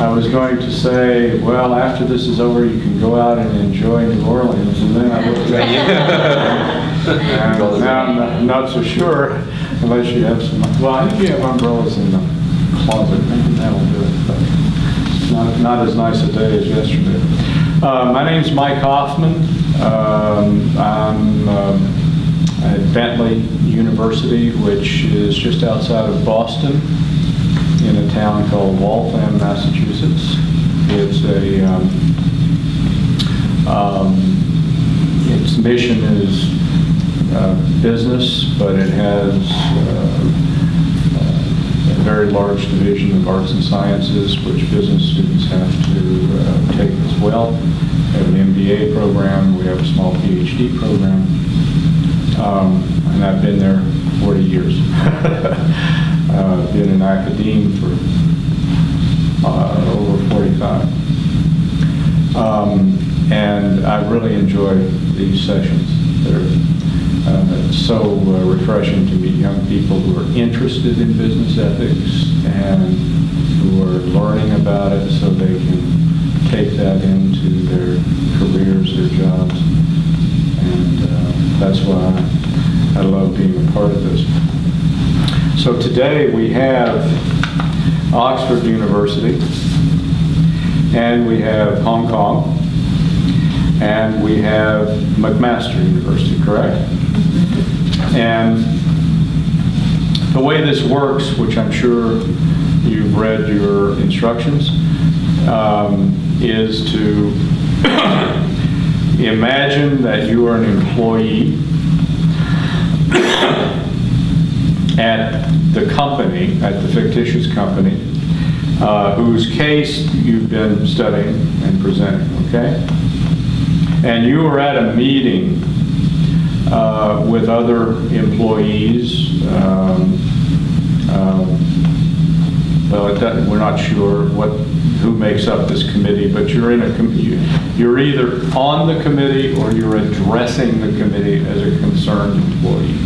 I was going to say, well, after this is over, you can go out and enjoy New Orleans, and then I looked at it. Now I'm not so sure, unless you have some. Well, I think you have umbrellas in the closet. Maybe that'll do it. But it's not as nice a day as yesterday. My name's Mike Hoffman. I'm at Bentley University, which is just outside of Boston, in a town called Waltham, Massachusetts. It's its mission is business, but it has a very large division of arts and sciences, which business students have to take as well. We have an MBA program. We have a small PhD program. And I've been there 40 years. Been in academia for over 45. And I really enjoy these sessions. They're so refreshing to meet young people who are interested in business ethics and who are learning about it so they can take that into their careers, their jobs. And that's why I love being a part of this. So today we have Oxford University, and we have Hong Kong, and we have McMaster University, correct? And the way this works, which I'm sure you've read your instructions, is to imagine that you are an employee at the company, at the fictitious company, whose case you've been studying and presenting, okay? And you were at a meeting with other employees. Well, we're not sure who makes up this committee, but you're in you're either on the committee or you're addressing the committee as a concerned employee.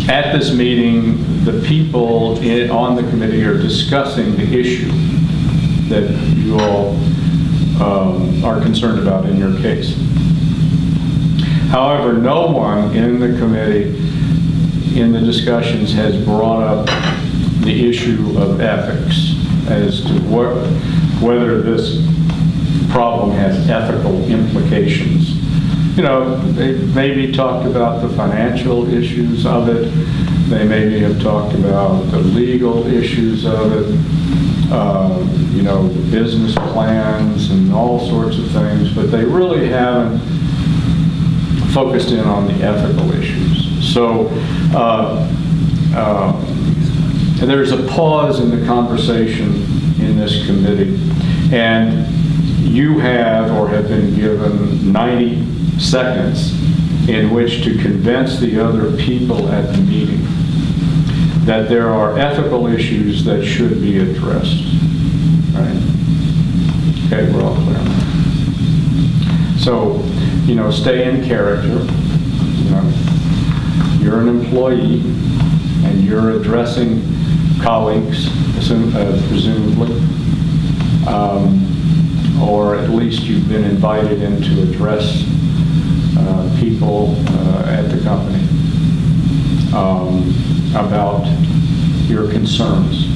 At this meeting, the people on the committee are discussing the issue that you all are concerned about in your case. However, no one in the committee in the discussions has brought up the issue of ethics as to whether this problem has ethical implications. You know, they maybe talked about the financial issues of it. They maybe have talked about the legal issues of it, you know, business plans and all sorts of things, but they really haven't focused in on the ethical issues. So there's a pause in the conversation in this committee, and you have or have been given 90 seconds in which to convince the other people at the meeting that there are ethical issues that should be addressed. Right? Okay, we're all clear on that. So, you know, stay in character. You know, you're an employee and you're addressing colleagues, presumably. Or at least you've been invited in to address people at the company about your concerns.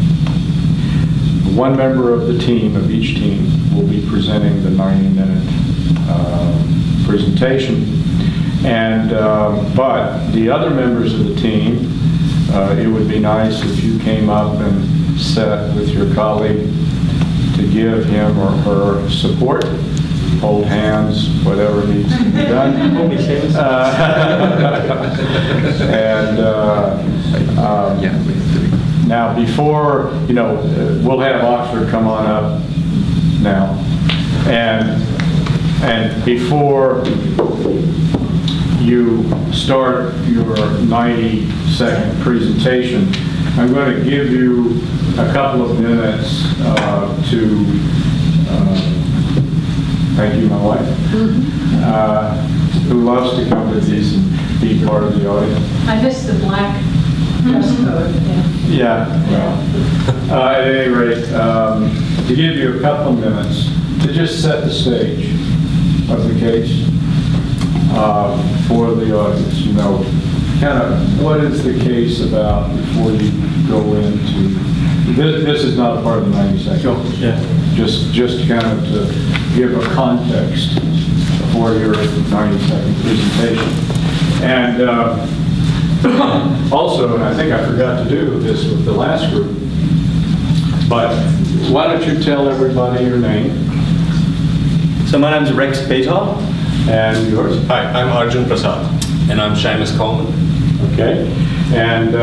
One member of the team, of each team, will be presenting the 90-minute presentation. And but the other members of the team, it would be nice if you came up and sat with your colleague to give him or her support, hold hands, whatever needs to be done. Now before, you know, we'll have Oxford come on up now. And before you start your 90-second presentation, I'm going to give you a couple of minutes to thank you, my wife, who loves to come to these and be part of the audience. I missed the black Yeah, well, at any rate, to give you a couple of minutes to just set the stage of the case for the audience, you know, kind of what is the case about before you go into, this is not a part of the 90 seconds. Sure, yeah. Just kind of to give a context for your 90-second presentation. And also, and I think I forgot to do this with the last group, but why don't you tell everybody your name? So my name's Rex Peter. And yours? Hi, I'm Arjun Prasad. And I'm Seamus Coleman. Okay. And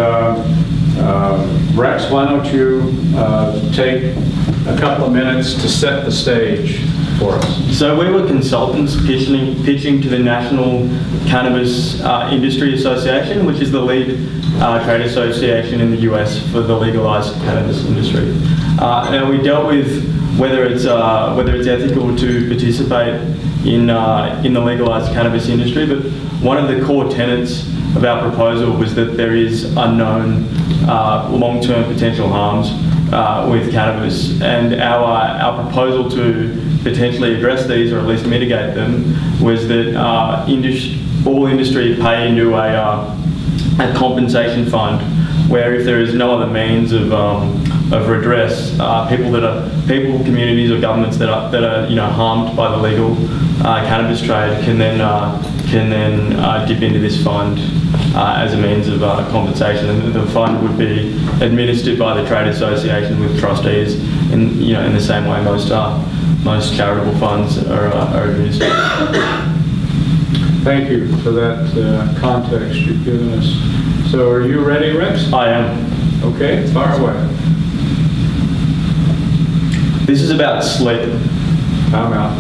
Rex, why don't you take a couple of minutes to set the stage for us? So we were consultants pitching to the National Cannabis Industry Association, which is the lead trade association in the US for the legalized cannabis industry. And we dealt with whether it's ethical to participate in the legalized cannabis industry, but one of the core tenets of our proposal was that there is unknown long-term potential harms with cannabis, and our proposal to potentially address these, or at least mitigate them, was that all industry pay into a compensation fund, where if there is no other means of redress, people, communities, or governments that are harmed by the legal cannabis trade can then dip into this fund as a means of compensation, and the fund would be administered by the trade association with trustees in the same way most charitable funds are administered. Thank you for that context you've given us. So are you ready, Rex? I am. Okay, fire away. This is about sleep. Time out.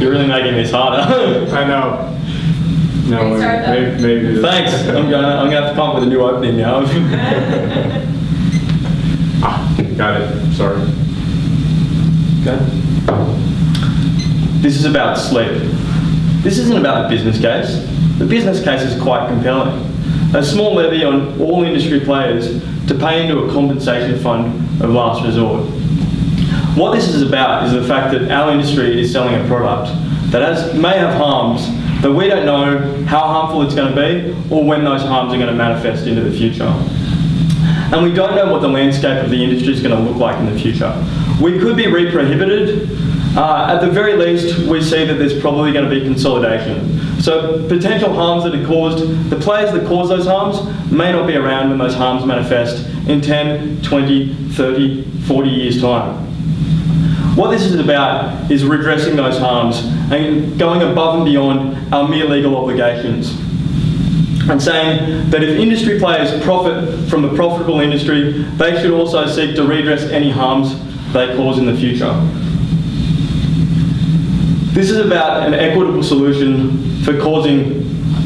You're really making this harder. I know. No, maybe. Thanks. I'm gonna have to come up with a new opening now. Got it. Sorry. Okay. This is about sleep. This isn't about the business case. The business case is quite compelling. A small levy on all industry players to pay into a compensation fund of last resort. What this is about is the fact that our industry is selling a product that may have harms that we don't know how harmful it's going to be or when those harms are going to manifest into the future. And we don't know what the landscape of the industry is going to look like in the future. We could be re-prohibited. At the very least, we see that there's probably going to be consolidation. So potential harms that are caused, the players that cause those harms may not be around when those harms manifest in 10, 20, 30, 40 years' time. What this is about is redressing those harms and going above and beyond our mere legal obligations. And saying that if industry players profit from the profitable industry, they should also seek to redress any harms they cause in the future. This is about an equitable solution for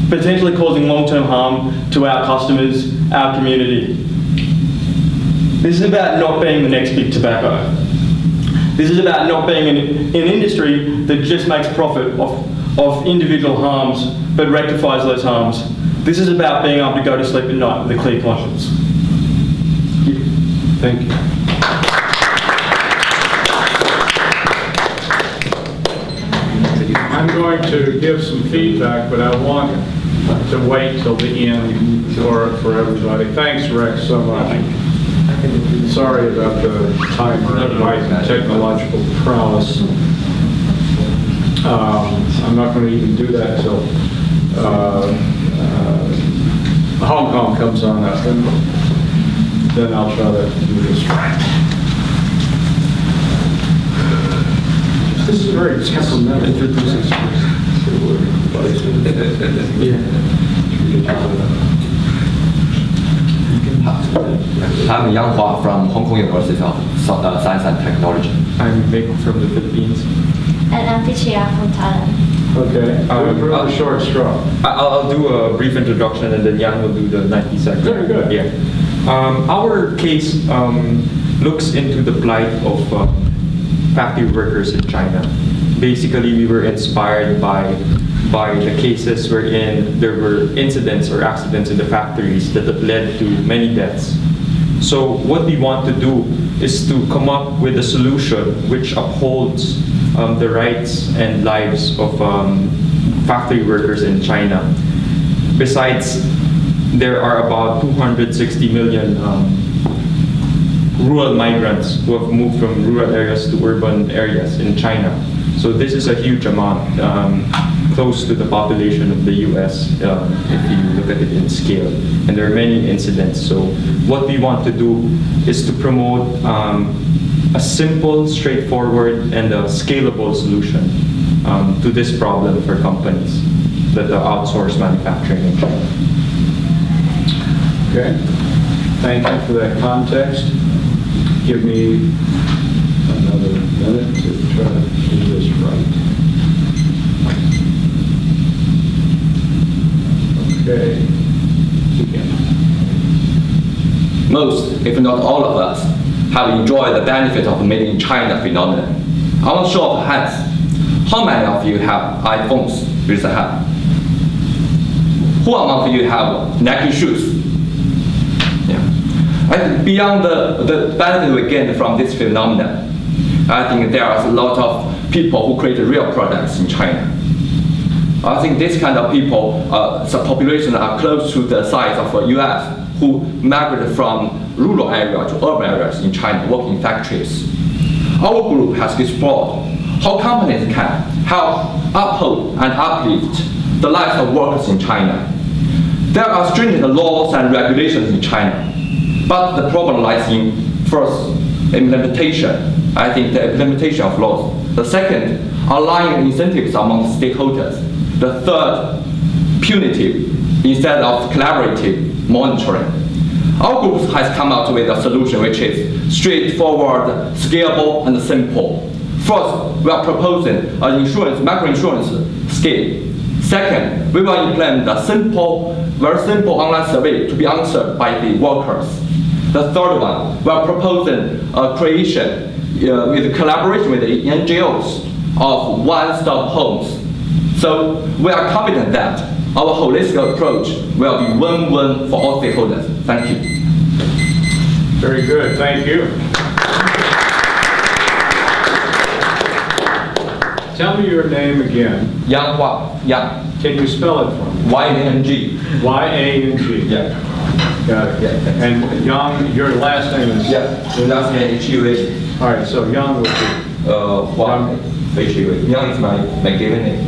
potentially causing long-term harm to our customers, our community. This is about not being the next big tobacco. This is about not being an industry that just makes profit off individual harms, but rectifies those harms. This is about being able to go to sleep at night with a clear conscience. Thank you. I'm going to give some feedback, but I want to wait till the end for everybody. Thanks, Rex, so much. Sorry about the timer and my technological prowess. I'm not going to even do that until Hong Kong comes on up, and then I'll try to do this right. This is very temperamental. I'm Yang Hua from Hong Kong University of Science and Technology. I'm Vic from the Philippines. And I'm Pichia from Thailand. Okay, a short straw. I'll do a brief introduction and then Yang will do the 90 seconds. Very good. Yeah. Our case looks into the plight of factory workers in China. basically we were inspired by the cases wherein there were incidents or accidents in the factories that led to many deaths. So what we want to do is to come up with a solution which upholds the rights and lives of factory workers in China. Besides, there are about 260 million rural migrants who have moved from rural areas to urban areas in China. So this is a huge amount, close to the population of the US, if you look at it in scale. And there are many incidents. So what we want to do is to promote a simple, straightforward, and a scalable solution to this problem for companies that outsource manufacturing in China. Okay, thank you for that context. Give me another minute to try to do this right. Okay, begin. Most, if not all of us, have enjoyed the benefit of Made in China phenomenon. On a show of hands, how many of you have iPhones? Raise a hand. Who among you have Nike shoes? Yeah. I think beyond the benefit we gain from this phenomenon, I think there are a lot of people who create real products in China. I think this kind of people, the population are close to the size of the US, who migrate from rural areas to urban areas in China, work in factories. Our group has explored how companies can help uphold and uplift the lives of workers in China. There are stringent laws and regulations in China, but the problem lies in, first, implementation. I think the implementation of laws. The second, aligning incentives among stakeholders. The third, punitive instead of collaborative monitoring. Our group has come out with a solution which is straightforward, scalable, and simple. First, we are proposing an microinsurance scheme. Second, we will implement a very simple online survey to be answered by the workers. The third one, we are proposing a creation with collaboration with the NGOs of one-stop homes. So we are confident that our holistic approach will be win-win for all stakeholders. Thank you. Very good, thank you. Tell me your name again. Yang Hua, Yang. Can you spell it for me? Y-A-N-G. Y-A-N-G. Yeah. Got it. Yeah. And Yang, your last name is? Yeah. The last name H-U-A. All right, so Yang would be? Hua, H-U-A. Yang is my given name.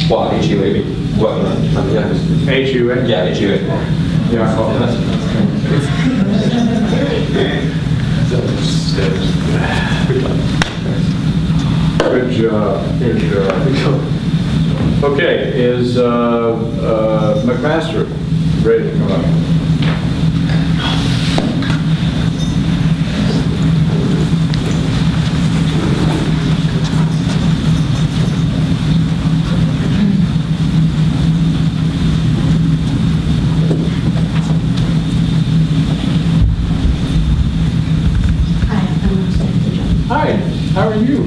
Hua, H-U-A. Yeah. H-U-A? Yeah, H-U-A. Yeah. Good job. Good job. Okay, is McMaster ready to come up? Hi, how are you?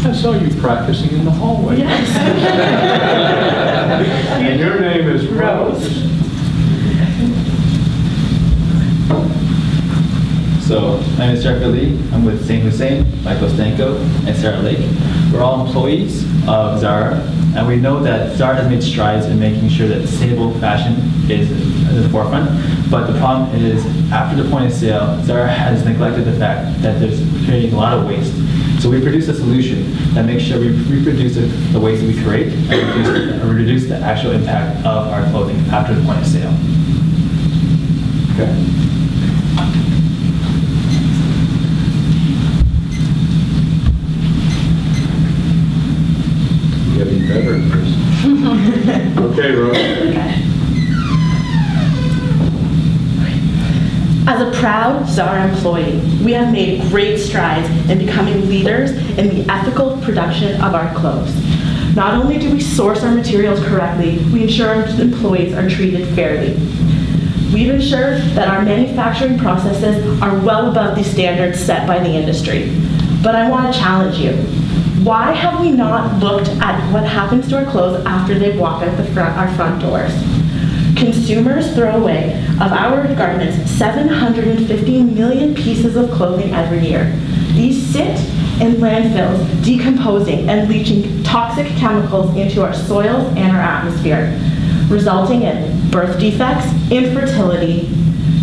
I saw you practicing in the hallway. Yes. And your name is Rose. So, my name is Jeffrey Lee. I'm with St. Hussein, Michael Stanko, and Sarah Lake. We're all employees of Zara, and we know that Zara has made strides in making sure that sustainable fashion is at the forefront. But the problem is, after the point of sale, Zara has neglected the fact that there's creating a lot of waste. So we produce a solution that makes sure we reproduce the waste that we create and reduce the actual impact of our clothing after the point of sale. Okay. Getting better at this. Okay, Rose. Okay. As a proud Zara employee, we have made great strides in becoming leaders in the ethical production of our clothes. Not only do we source our materials correctly, we ensure our employees are treated fairly. We've ensured that our manufacturing processes are well above the standards set by the industry. But I want to challenge you. Why have we not looked at what happens to our clothes after they walk out our front doors? Consumers throw away of our garments 750 million pieces of clothing every year. These sit in landfills, decomposing and leaching toxic chemicals into our soils and our atmosphere, resulting in birth defects, infertility,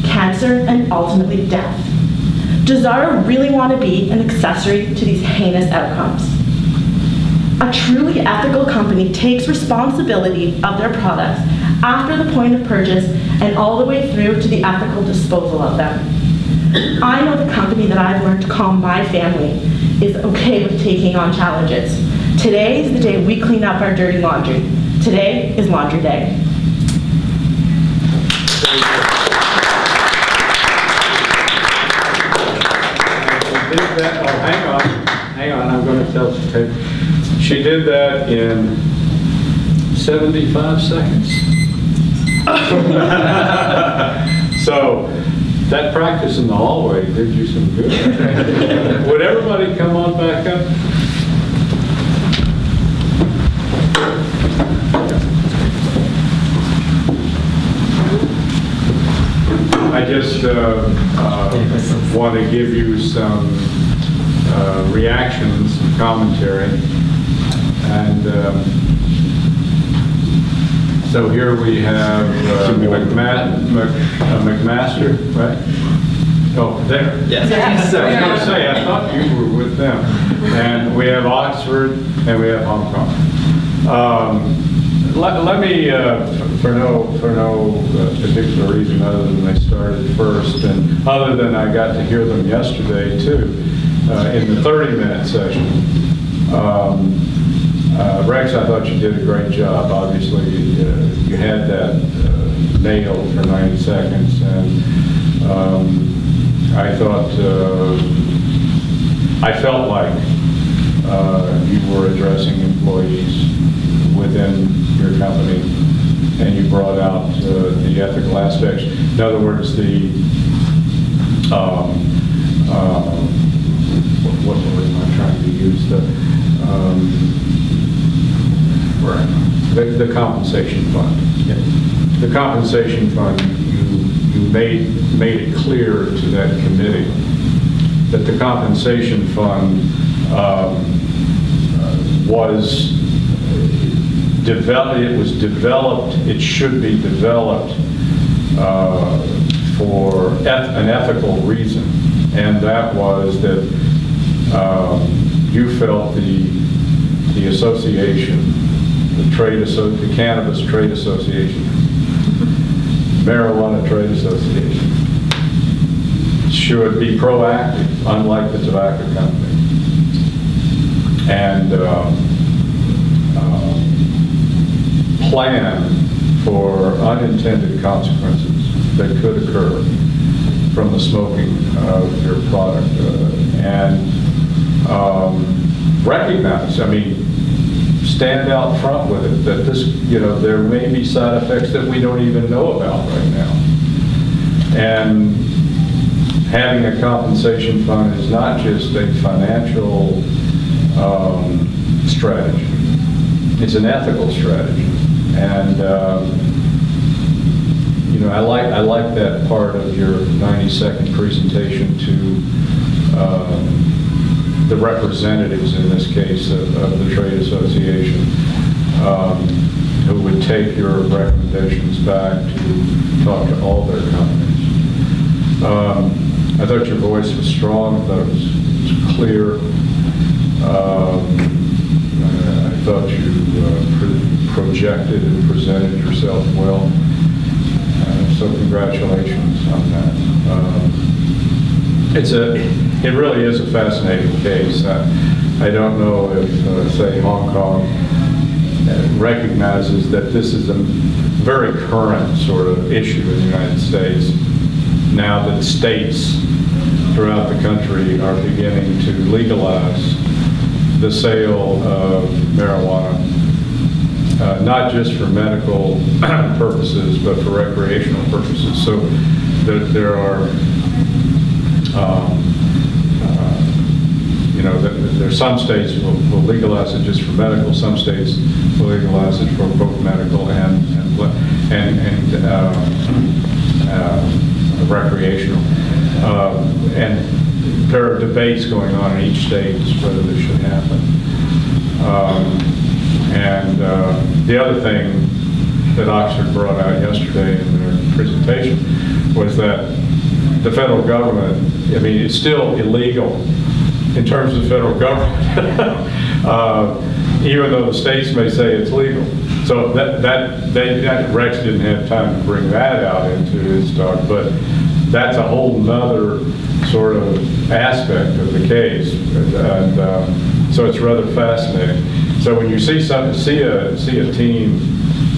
cancer, and ultimately death. Does Zara really want to be an accessory to these heinous outcomes? A truly ethical company takes responsibility of their products after the point of purchase and all the way through to the ethical disposal of them. I know the company that I've learned to call my family is okay with taking on challenges. Today is the day we clean up our dirty laundry. Today is laundry day. Hang on, I'm going to tell you. She did that in 75 seconds. So that practice in the hallway did you some good. Would everybody come on back up? I just want to give you some reactions, some commentary, and so here we have McMaster, right? Oh, there. Yes. I was going to say, I thought you were with them. And we have Oxford, and we have Hong Kong. Let me, for no particular reason other than they started first, and other than I got to hear them yesterday too, in the 30-minute session. Rex, I thought you did a great job. Obviously, you had that nailed for 90 seconds, and I thought, I felt like you were addressing employees within your company, and you brought out the ethical aspects. In other words, the what word am I trying to use? The compensation fund. Yeah. The compensation fund, you made it clear to that committee that the compensation fund was developed. It was developed. It should be developed for an ethical reason, and that was that you felt the association, the Cannabis Trade Association, Marijuana Trade Association, should be proactive, unlike the tobacco company, and plan for unintended consequences that could occur from the smoking of your product, and recognize, I mean, stand out front with it, that this, there may be side effects that we don't even know about right now. And having a compensation fund is not just a financial strategy, it's an ethical strategy. And I like that part of your 90-second presentation to the representatives, in this case, of the trade association, who would take your recommendations back to talk to all their companies. I thought your voice was strong. I thought it was clear. I thought you projected and presented yourself well. So congratulations on that. It really is a fascinating case. I don't know if, say, Hong Kong recognizes that this is a very current sort of issue in the United States, now that states throughout the country are beginning to legalize the sale of marijuana, not just for medical purposes, but for recreational purposes. So there are, there's some states will legalize it just for medical, some states will legalize it for both medical and recreational. And there are debates going on in each state as to whether this should happen. The other thing that Oxford brought out yesterday in their presentation was that the federal government, I mean, it's still illegal in terms of the federal government, even though the states may say it's legal. So Rex didn't have time to bring that out into his talk, but that's a whole nother sort of aspect of the case, and so it's rather fascinating. So when you see a team,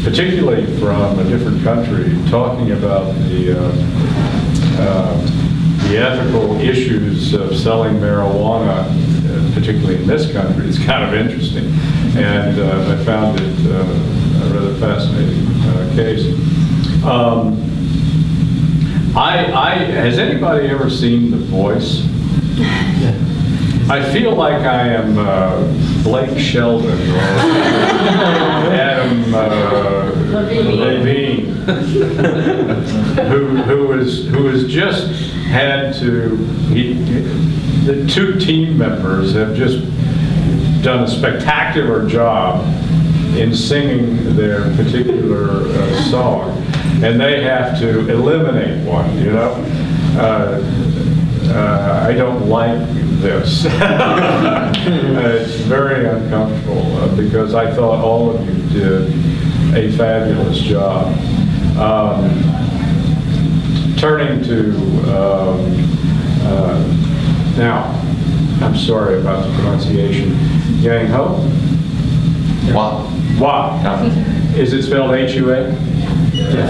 particularly from a different country, talking about the ethical issues of selling marijuana, particularly in this country, is kind of interesting, and I found it a rather fascinating case. Has anybody ever seen The Voice? I feel like I am Blake Sheldon or Adam Levine, who has just had to. The two team members have just done a spectacular job in singing their particular song, and they have to eliminate one. You know, I don't like this. It's very uncomfortable because I thought all of you did a fabulous job. Turning to now, I'm sorry about the pronunciation. Yang Ho? Wow. Wow. Is it spelled H-U-A? Yes.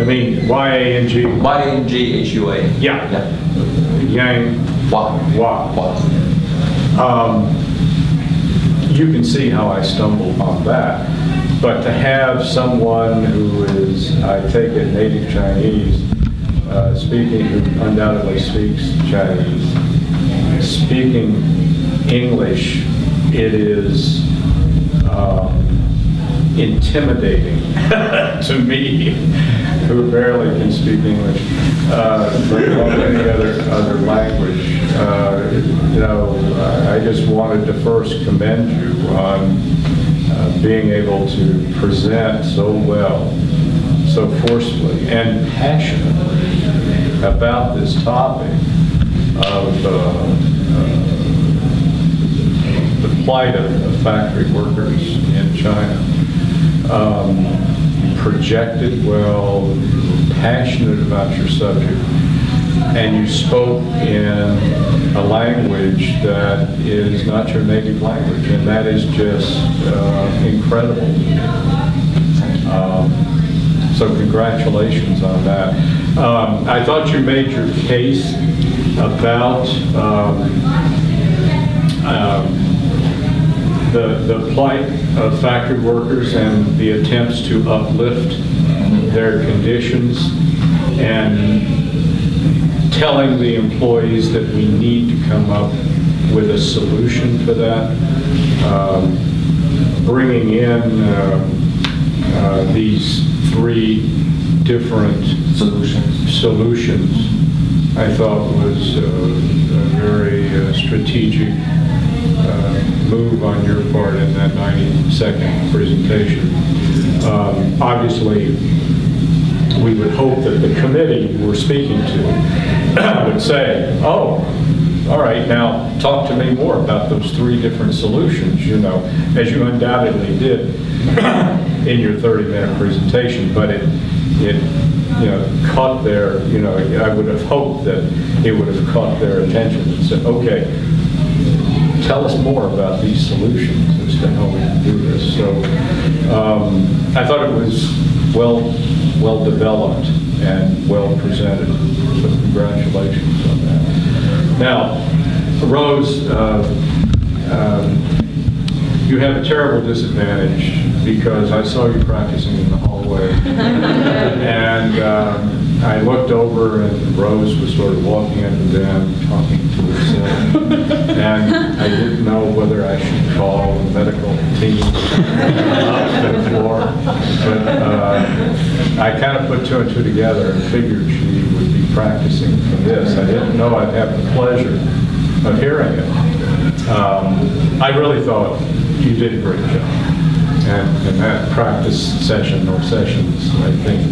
I mean Y-A-N-G. Y-N-G-H-U-A. Yeah. Yang. Wow. Wow. You can see how I stumbled on that. But to have someone who is, I take it, native Chinese, who undoubtedly speaks Chinese, speaking English, it is intimidating to me, who barely can speak English, let alone any other language. You know, I just wanted to first commend you on being able to present so well, so forcefully and passionately about this topic of the plight of factory workers in China. Projected well, passionate about your subject, and you spoke in a language that is not your native language, and that is just incredible. So congratulations on that. I thought you made your case about the plight of factory workers and the attempts to uplift their conditions, and telling the employees that we need to come up with a solution for that. Bringing in these three different solutions, I thought was a very strategic move on your part in that 90-second presentation. Obviously, we would hope that the committee we're speaking to would say, oh, all right, now talk to me more about those three different solutions, you know, as you undoubtedly did in your 30-minute presentation, but it you know, caught their, you know, I would have hoped that it would have caught their attention and said, okay, tell us more about these solutions as to how we can do this. So I thought it was well developed and well presented. So congratulations on that. Now, Rose, you have a terrible disadvantage because I saw you practicing in the hallway, and I looked over and Rose was sort of walking up and down, talking to herself. And I didn't know whether I should call the medical team up to the floor. But I kind of put two and two together and figured she would be practicing for this. I didn't know I'd have the pleasure of hearing it. I really thought you did a great job. And that practice session or sessions, I think,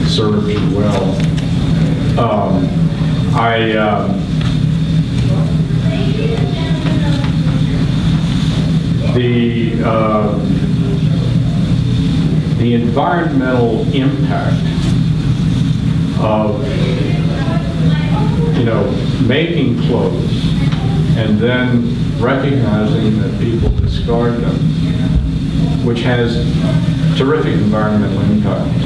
served you well. The environmental impact of, making clothes and then recognizing that people discard them, which has terrific environmental impact,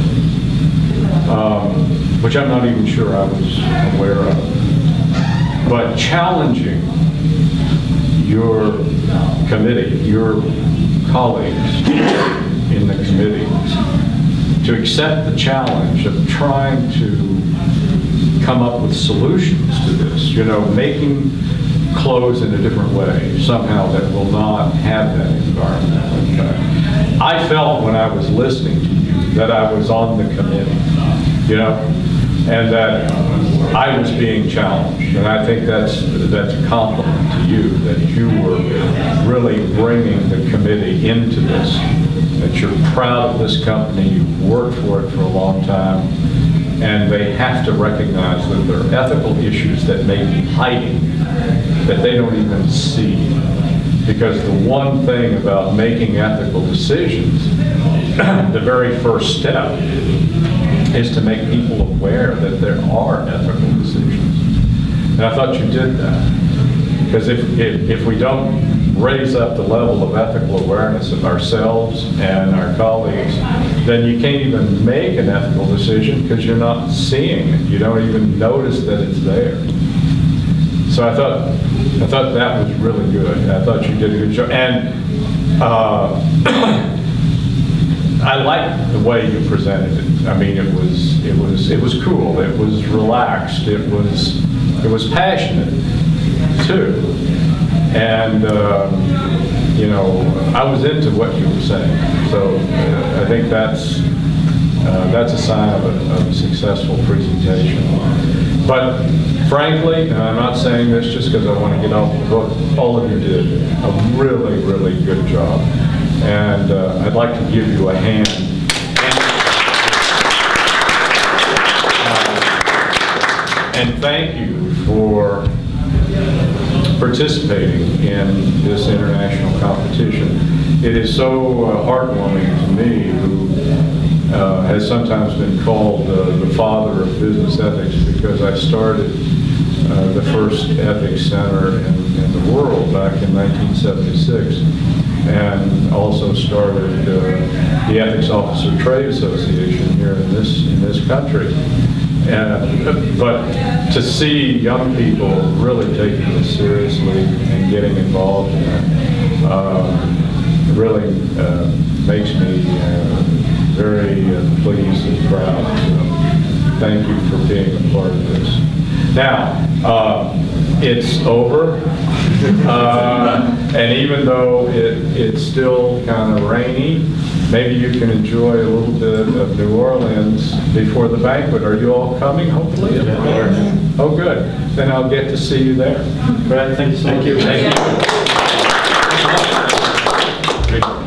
which I'm not even sure I was aware of. But challenging your committee, your colleagues in the committee, to accept the challenge of trying to come up with solutions to this, making clothes in a different way, somehow that will not have that environmental impact. I felt when I was listening to you that I was on the committee, and that I was being challenged. And I think that's a compliment to you, that you were really bringing the committee into this, that you're proud of this company, you've worked for it for a long time, and they have to recognize that there are ethical issues that may be hiding, that they don't even see. Because the one thing about making ethical decisions, the very first step is to make people aware that there are ethical decisions. And I thought you did that. Because if we don't raise up the level of ethical awareness of ourselves and our colleagues, then you can't even make an ethical decision because you're not seeing it. You don't even notice that it's there. So I thought that was really good. I thought you did a good job. And I liked the way you presented it. I mean, it was cool. It was relaxed. It was passionate too. And I was into what you were saying. So I think that's a sign of a successful presentation. But frankly, and I'm not saying this just because I want to get off the book, all of you did a really, really good job. And I'd like to give you a hand. And thank you for participating in this international competition. It is so heartwarming to me, who has sometimes been called the father of business ethics, because I started the first ethics center in the world back in 1976, and also started the Ethics Officer Trade Association here in this country. But to see young people really taking this seriously and getting involved in it really makes me very pleased and proud. So thank you for being a part of this. Now, it's over, and even though it's still kind of rainy, maybe you can enjoy a little bit of New Orleans before the banquet. Are you all coming, hopefully? Yeah. Oh, good. Then I'll get to see you there. Brad, thank you so much. Thank you.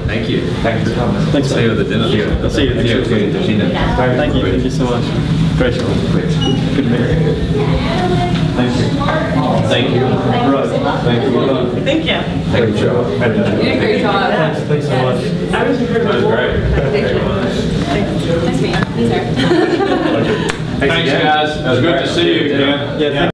Thank you. Thank you for coming. Thanks. See you at the dinner. I'll see you at the dinner. Thank you. Thank you so much. Great show. Good to meet you. Thank you. Thank you. Right. Thank you. Thank you. Great job. You did a great job. Thanks so much. I was That was great. Nice to meet you. Thanks, sir. Thanks, guys. It was good to see you again. Yeah.